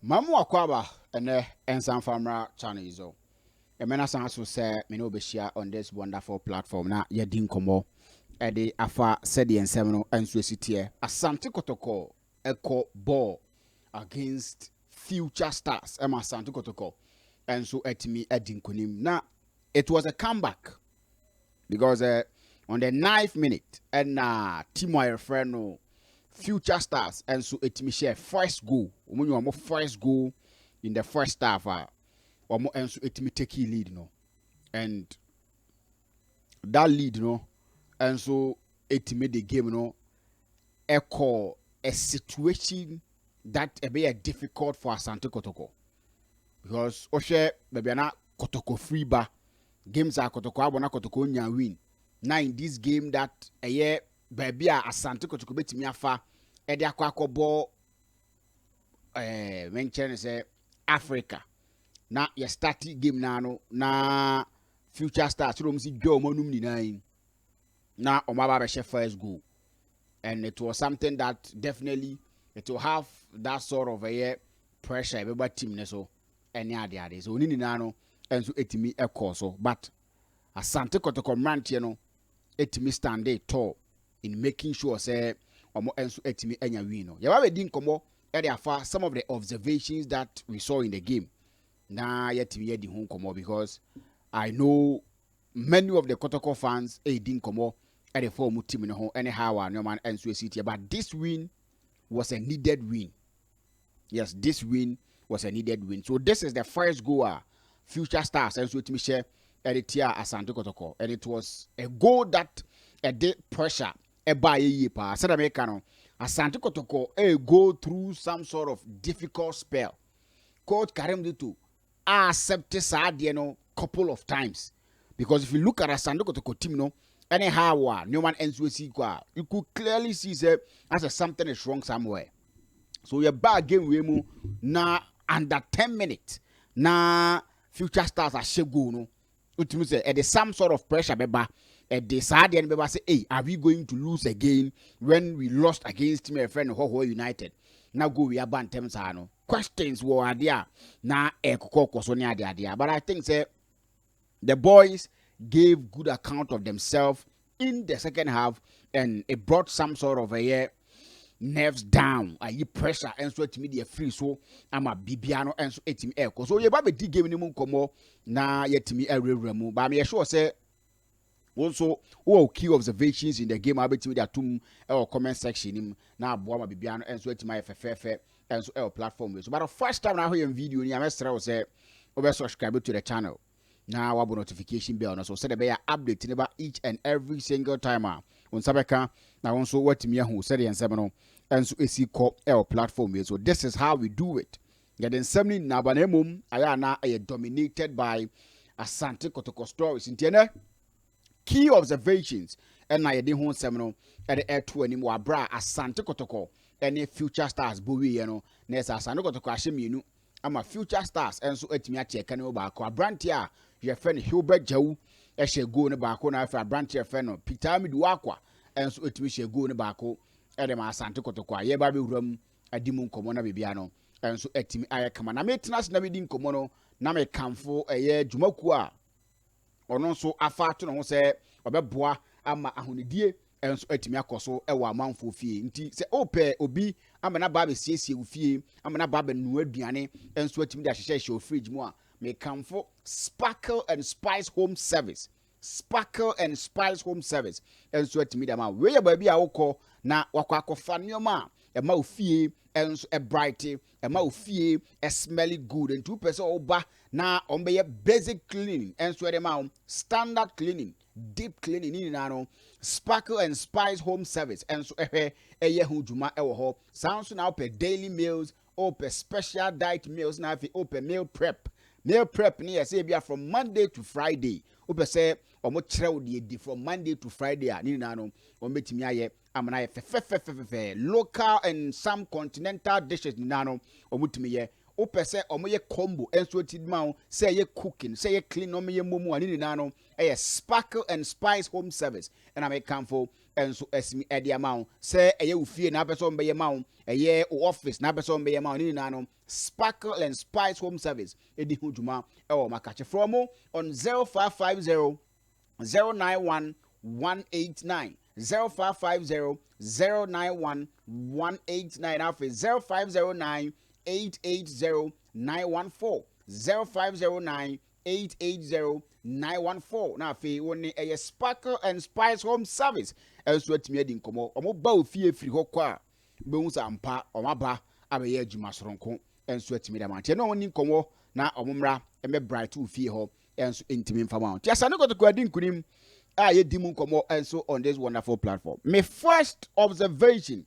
Mamu akwaba ene ensan famra channel izo. Emena sanso se me no be share on this wonderful platform na yedi nkomo ede afa said ensem no enso sitie Asante Kotoko eko ball against Future Stars ema Asante Kotoko enso etimi edi nkonim na it was a comeback because on the 9th minute and Timo friend no Future Stars and so etimi share first goal omo first goal in the first half omo and so etimi take lead no and that lead no and so etimi the game no echo a situation that be difficult for Asante Kotoko because oshe baby na Kotoko free ba games are Kotoko abona Kotoko nya win now in this game that a year baby Asante Kotoko betimi afa e de akwakobo mention say Africa na ye start game na no na Future Stars so msi Gyau manum ni nine na omaba be share first goal and it was something that definitely it will have that sort of a year pressure everybody team ne so any ade so ni na no enso etimi ekọ so but Asante Kotoko mrantie no etimi stand there tall in making sure say omo enso etimi enya win no ya ba di nkomo e dey afa some of the observations that we saw in the game na yetimi ye di ho nkomo because I know many of the Kotoko fans di nkomo e dey form team no ho anyhow no man enso city but this win was a needed win. Yes, this win was a needed win. So this is the first goal Future Stars enso etimi share editia Asante Kotoko and it was a goal that a day pressure e ba ye pa said America no Asante Kotoko go through some sort of difficult spell. Coach Karim to accept sad no couple of times because if you look at Asante Kotoko team no anyhow no man ends with you could clearly see that as something is wrong somewhere. So your bad game we mu na under 10 minutes na Future Stars are shego no utimi say there is some sort of pressure beba the sad and beba say hey are we going to lose again when we lost against my friend Ho United now go we are ban terms no questions were there na ekoko so ne ade but I think say the boys gave good account of themselves in the second half and it brought some sort of a nerves down ayi pressure and so etimi dey free so ama bibia no and so etimi eko so ye ba be di game ni mu nkomo na yetimi erewura mu ba me sure say also all key observations in the game abetimi dey atum e comment section nim na abo ama bibia no and so etimi afefefe and so platform so but the first time na ho yam video ni amestra we say obe subscribe to the channel na wabo notification bell no so say be update about each and every single timer on sabeka na won so watimi ahu say the ensem no and so esi call our platform so this is how we do it get in 70 na banemum aya na dominated by Asante Kotoko stories intiene key observations and na yede ho nsem no e de eto anim wa bra Asante Kotoko any Future Stars bowie no na Asante Kotoko ahye ama Future Stars and so etimi a check ne ba ko abranti a ye fe ne Hilbert Gyau e hye go ne ba ko na fa abranti e fe no Peter Amidu akwa and so etimi hye go ne ba ko e de ma Asante Kotoko a ye ba be wuram adimu nkomo na bebia no and so etimi aye kama na metnas na bedi nkomo no na me kamfo eye dwumaku a ono so afa to no ho se obeboa ama ahonidie enso etimi akoso e wa amanfo fie nti se ope obi amana ba be siesie wo fie amana ba be nu aduane enso etimi da hyehyɛ fridge mu a me kamfo Sparkle and Spice Home Service enso etimi da ma we ya ba bi a wokɔ na wakɔ akɔfa nneoma e ma ofie enso e bright e ma ofie e smell good and 2% oba na ombe basic cleaning enso e ma standard cleaning deep cleaning ni na no Sparkle and Spice Home Service and so eye hu dwuma e wo ho sounds now per daily meals or per special diet meals na fi open meal prep ni yes bia from Monday to Friday ope say omo kyerɛw de di from Monday to Friday a ni na no ombetimi aye amana ye local and some continental dishes ni na no omutimi ye ope say omoye combo enso tidma say ye cooking say ye clean omoye momu ani na no sparkle and spice home service and I make camfo enso esimi edi amount say eye ufie na person be ye maun eye office na person be ye maun ni na no sparkle and spice home service edi huduma makache from on 0550 091 189 0550 091 189 after 0509 880 914 0509 880 914 na after woni a sparkle and spice home service enso atimi adi nkomo omo ba ofie firi ho kwa be hu sampa omaba abaye adwuma soronko enso atimi da mante no woni nkomo na omomra eme bright ofie ho enso intimi mfama ti asane Kotoko adi nkunim ye dimu nkomo enso on this wonderful platform. My first observation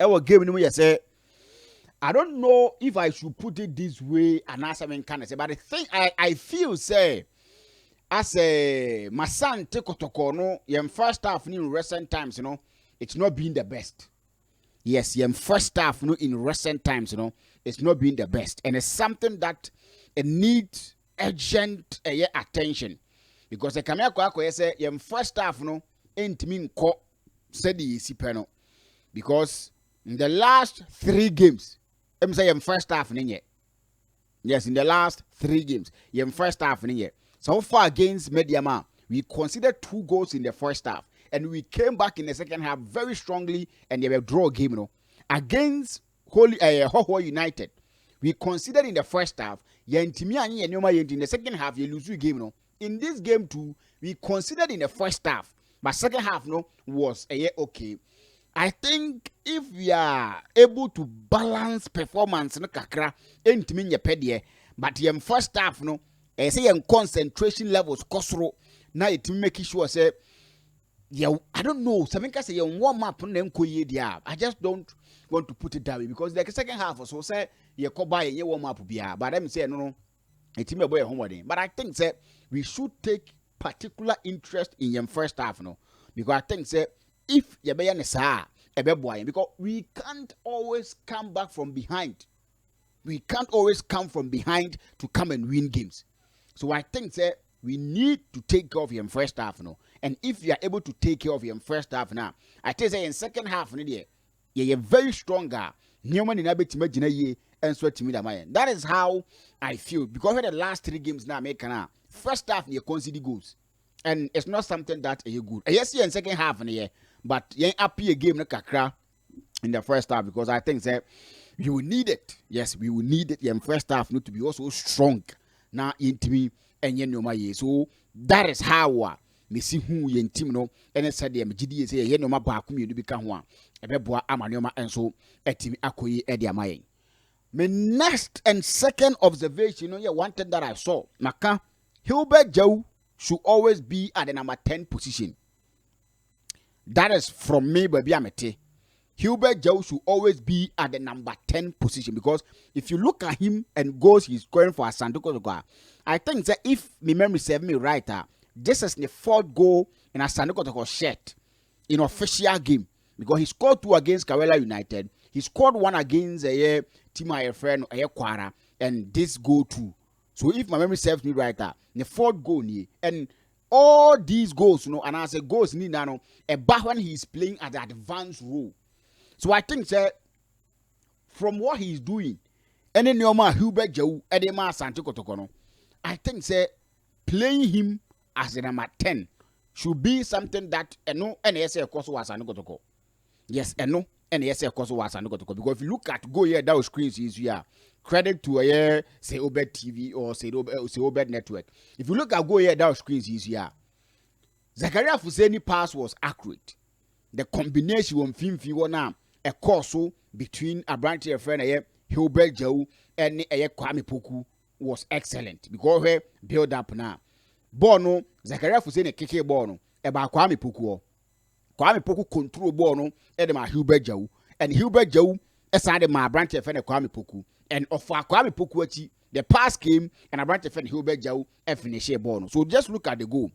our game ni mo say I don't know if I should put it this way and as I can say, but the thing I feel say as a my son take Kotoko no first half in recent times, you know, it's not been the best. Yes, first half no in recent times, you know, it's not been the best, and it's something that it needs urgent attention. Because the camera kwa say first half no ain't mean ko said the sipeno. Because in the last 3 games, I'm say first half in yes, in the last 3 games, first half in so far against Mediama, we considered 2 goals in the first half, and we came back in the second half very strongly, and they were draw game, you know, against Hoho United. We considered in the first half, in the second half, you lose game, you know. In this game too, we considered in the first half, but second half no was okay. I think if we are able to balance performance no kakra entimi nye pedie, but first half no say concentration levels kosro na it make sure say I don't know, something can say warm up na nko ye dia. I just don't want to put it that way because the second half also say ko buy ye warm up bia, but them say no it me boy homework. But I think say we should take particular interest in your first half, no, because I think say if you be because we can't always come back from behind. We can't always come from behind to come and win games. So I think say we need to take care of your first half, no, and if you are able to take care of your first half now, I think say in second half, no, you're very stronger. And so to me that is how I feel because for the last 3 games now make first half you concede goals and it's not something that is good. Yes, in second half but you up a game kakra in the first half because I think that you will need it. Yes, we will need it in first half not to be also strong now into me and you so that is how me see who you team no and it said them GD say you know my back me become one ebeboa amanoma and so etimi akoyi ediamaye. My next and second observation, one thing that I saw, Maka, Gyau should always be at the number 10 position. That is from me, baby, Amete. Gyau should always be at the number 10 position because if you look at him and goals he's scoring for Asante Kotoko, I think that if my memory serves me right, this is the 4th goal in Asante Kotoko shirt in official game because he scored 2 against Kawela United. He scored 1 against a team I friend Kwara and this goal too. So if my memory serves me right, the 4th goal and all these goals, and I say goals ni nano about when he's playing at the advanced role. So I think that from what he's doing, and then Gyau, Edema Asante Kotoko, I think that playing him as the number 10 should be something that no NSA course was Asante Kotoko. Yes, and no. And yes, of course, was because if you look at go here, that screens is here. Credit to a say Obed TV or say Obed Network. If you look at go here, that screens is here. Zackaria Fuseni pass was accurate. The combination of Fimfi now a course between a branch of friend Gyau and Kwame Poku was excellent because we build up now. Bono Zackaria Fuseni keke bono about Kwame Poku. Kwame Poku control ball no edema Gyau and Gyau aside my branch of friend Kwame Poku and of Kwame Poku achi the pass came and a branch of friend Gyau finish ball. So just look at the goal.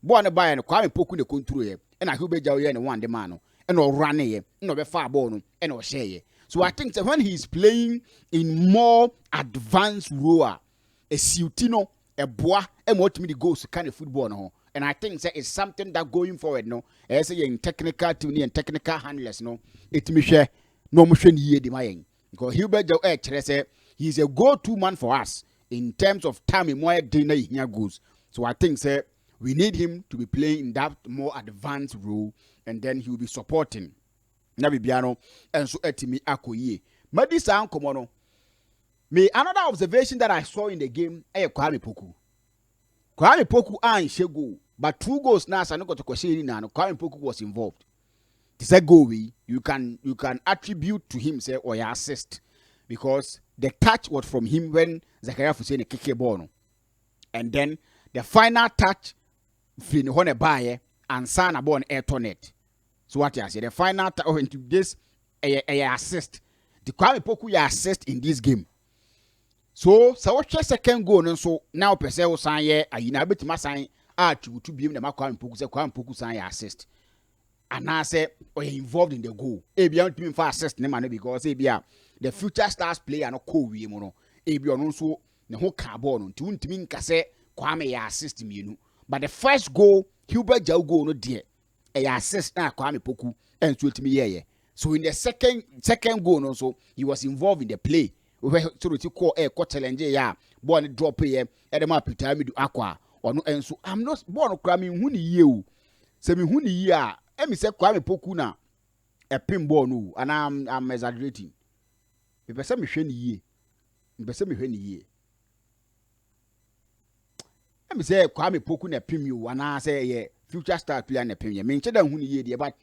Ball by and Kwame Poku the control and a Gyau and one the man and or run here no be far ball and or share So I think that when he's playing in more advanced role, a siutino, a bois, and what me the goals kind of football no. And I think that it's something that going forward, no, as in technical tuning and technical handlers, no, it me share no motion ye the mayen. Because Hubert Joe say he's a go-to man for us in terms of time in more dinner here goes. So I think that we need him to be playing in that more advanced role, and then he will be supporting Nabibiano and so etimi akoye. Madi sound komono. Me another observation that I saw in the game, Kwame Poku. Kwame Poku and Shego, but 2 goals now Sanoko to Koshiri now. Kwame Poku was involved. This a goal you can attribute to him say or assist, because the touch was from him when Zackaria Fuseni kick a ball, and then the final touch fin hone baye and sana born air tonet. So what I say, the final into this a assist. The Kwame Poku ya assist in this game. So what second goal and so now per se sign ye a yina bit ma sign to be the Kwame Poku say Kwame Poku sign assist. And I say or involved in the goal. E be to for assist ne man because e be the future stars player no ko wi mo no. E be on so ne ho ka ball no ntimi nka say Kwame ya assist me no. But the first goal Hubert Gyau goal no there. A assist na Kwame Poku and so me yeah. So in the second goal no so he was involved in the play. We so to call a challenge ya ball drop here e dem apita me do akwa ono enso I'm not born kra me hu ni ye o. Se me hu ni ye a e me say Kwame Poku na e pin ball no and I'm exaggerating. Me pese me hwe ni ye. Me pese me hwe ni ye. E me say Kwame Poku na pin you and say yeah future star player na pin ye. Me nche da hu ni ye dey, but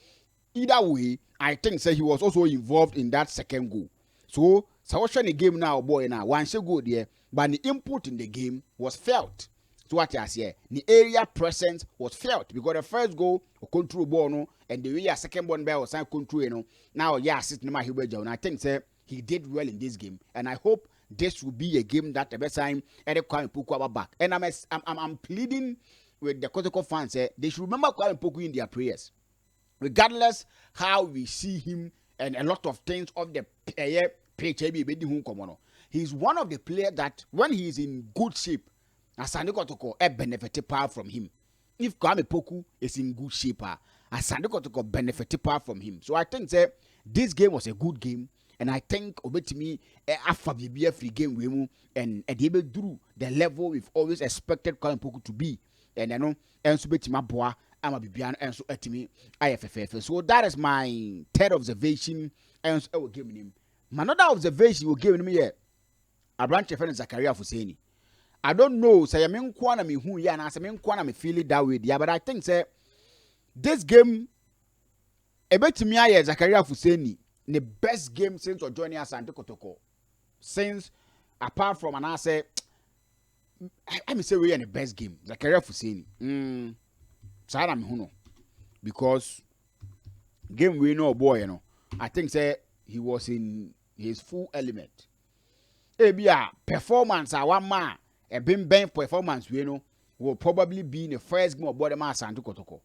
either way I think say he was also involved in that second goal. So watching the game now, boy, now one should go there, but the input in the game was felt. So what I say, the area presence was felt because the first goal control ball no, and the way second one ball was control no. Now sitting my Hubert Gyau, and I think say he did well in this game, and I hope this will be a game that the best time Eric Kwame Poku back. And I'm pleading with the Kotoko fans, they should remember Kwame Poku in their prayers, regardless how we see him and a lot of things of the he's one of the players that when he is in good shape, Asante Kotoko benefit power from him. If Kwame Poku is in good shape, Asante Kotoko benefit power from him. So I think that this game was a good game, and I think obetimi after the free game we and able through the level we've always expected Kwame Poku to be, and you know and so betima boa ama bibian and so etimi IFFF. So that is my third observation and so give him. Another observation will give me here. A branch of Zackaria for saying, I don't know, say I mean Kwana me who ya and I say mean Kwana me feel it that way, yeah, but I think say this game a bit to me Zackaria for saying the best game since or joining us and Kotoko. Since apart from an answer, I may say we are the best game. Zackaria for saying Saram Huno. Because game we know boy, you know. I think say he was in his full element. Ebia performance one man a bang performance we know will probably be in the first game of Bodema Santo Kotoko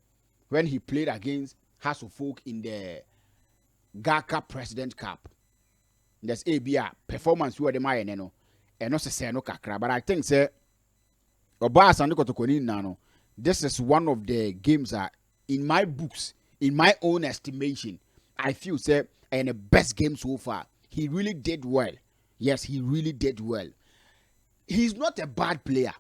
when he played against Hasselfolk in the Gaka President Cup. There's Ebia performance we the man and not say no kakra, but I think say Oba Santo Kotoko ni nano. This is one of the games that in my books, in my own estimation, I feel say and the best game so far. He really did well. Yes, he really did well. He's not a bad player.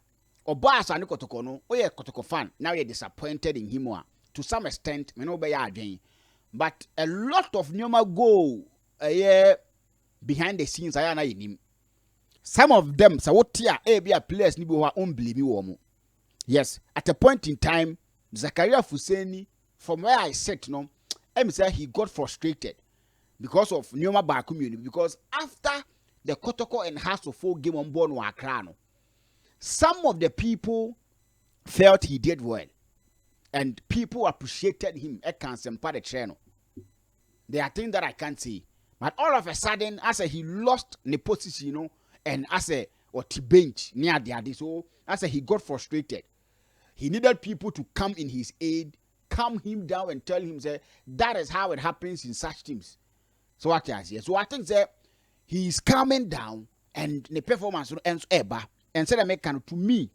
Obasa and Kotoko no, yeah, Kotoko fan. Now you're disappointed in him to some extent. Me no be again, but a lot of Nyoma go behind the scenes. I am in him. Some of them, so what tier be a players ni be wa unbelieve me. Yes, at a point in time, Zackaria Fuseni, from where I sit, no, I say he got frustrated because of Nyoma Bar community. Because after the Kotoko and Hasselfolk game on board Wakrano, some of the people felt he did well, and people appreciated him. I can't sempa the channel. There are things that I can't see, but all of a sudden, as he lost the position, you know, and as or bench near the other, so as he got frustrated. He needed people to come in his aid, calm him down, and tell him, say, that is how it happens in such teams. So what I see. So I think that he is calming down and the performance ends eba. And said I make to me,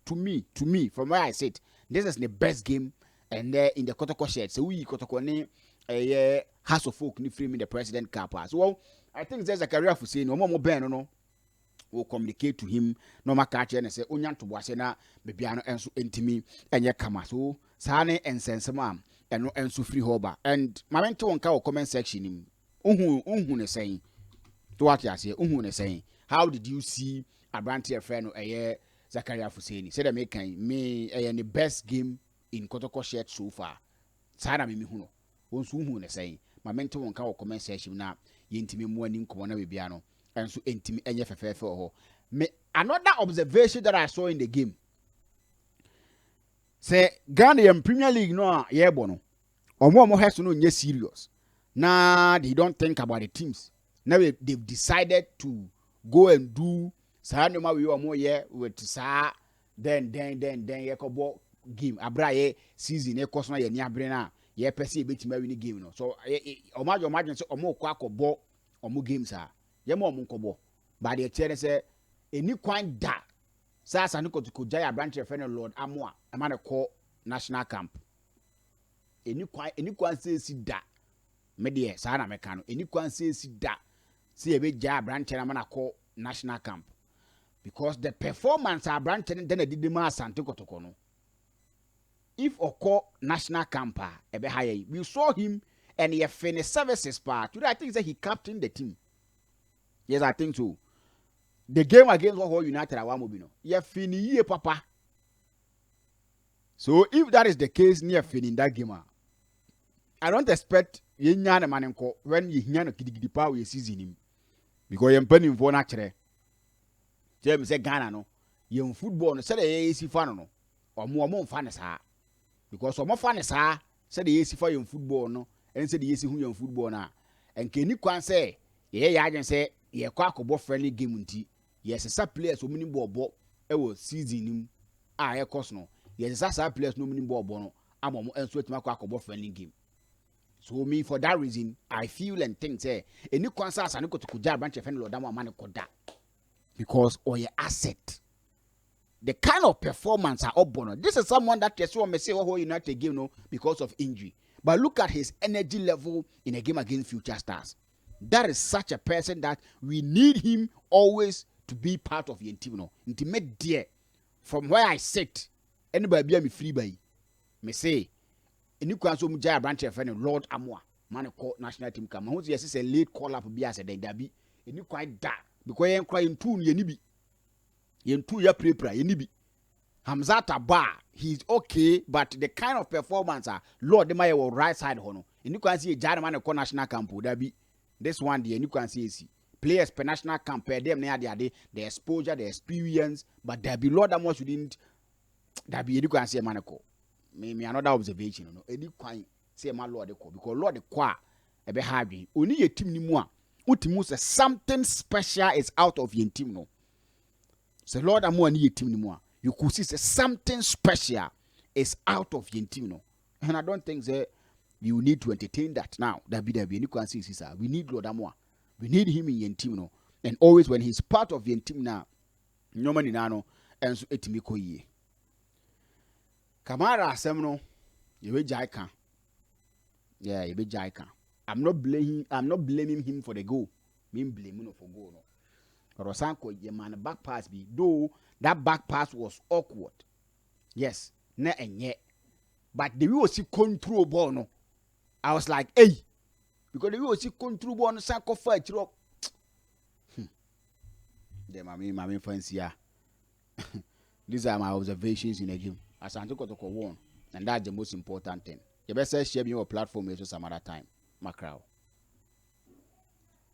from where I sit, this is the best game and there in the Kotoko shed. So we Kotoko a House of Folk ni free me the president cap. So well, I think there's a career for saying no more ben no will communicate to him no ma catch and say onyan to boase na bebiano enso entimi enye kama. So sane ensensema and no enso free hoba. And my mentor won't ka comment section him. Unhu ne saying to what you say, unhu ne saying. How did you see Abranti friend Zackaria Fuseni? Said I make me the best game in Kotoko shed so far. Sana me huno. Once unhu ne saying. My mentor won't ka comment section na yintimi morning komona bebiano. And so intimi enye fefe for me. Another observation that I saw in the game. Say Ghanaian Premier League no yebono. Omo has to know nye serious. Nah, they don't think about the teams. Now they've decided to go and do Sahanoma we more yeah with sa then ye kobo game. Abra season e course na ye ni abrena ye pese betima win game no. So imagine say omo kwa kobo omo games ah. Ye mo omo but the tell say any kwan da sa no Kotoko Gyau branch friend Lord Amoa amana call national camp. Any kwan say si da me de sa na meka no any kwan say si da see ebe Gyau branch na amana call national camp because the performance our branch then did ma Asante Kotoko no if occur national camp ebe high we saw him and he finished services part today I think that he captained the team. Yes, I think so. The game against Wahoo United at Wamobino. You finish papa. So if that is the case, near finishing that game, I don't expect you nyana manenko when you nyana kidi power you season him because you're penning for natural. James said Ghana no, you football no said the AC fan no or more fan is ha because some more fan is ha said the AC for your football no and said the AC who your football na and can you can say yeah I say. Ye kwa akobo friendly game nti yes sa players omini bobo e wo season nim a ye course no yes sa players no omini bobo no amomo enso etima kwa akobo friendly game. So me for that reason I feel and think say any concern Asante Kotoko Gyau branch friend Lord Amoa man koda because or your asset the kind of performance are up bono. This is someone that yes one may say oh United game no because of injury, but look at his energy level in a game against Future Stars. That is such a person that we need him always to be part of the team. No, intimate dear. From where I sit, anybody be me free by me say, any council Gyau branch of Lord Amoa, man call national team come. Who's yes is a late call up be as a day be any quite that because you crying too yenibi. Yen two ya pre yenibi. Hamzata Bar, he's okay, but the kind of performance Lord the Maya will right side hono. And you can see a Gyau man call national camp would be. This one day, you can see players per national camp per them near the exposure, the experience, but there be Lord that much didn't. There be you can see a manako. Maybe another observation. No, any quite say my Lord the because Lord the qua a be happy. Only a team ni more. Utimu say something special is out of your team no. Say Lord I'm one team ni more. You could see say something special is out of your team no. And I don't think that. You need to entertain that now. That be any consistency, sir. We need Lord Amoa. We need him in your team, no. And always when he's part of your team now, no money nano, and so etimiko ye. Kamara Semno, you be Jaika. Yeah, you be Jaika. I'm not blaming him for the goal. Me blaming for goal, no. Rosanko, your man back pass be though that back pass was awkward. Yes, ne and yet. But the way was control ball no. I was like, hey, because the way was control ball no sanko fight you up. Then my fancy yeah. These are my observations in the game. Asante Kotoko won, and that's the most important thing. You better share your platform some other time, Macau.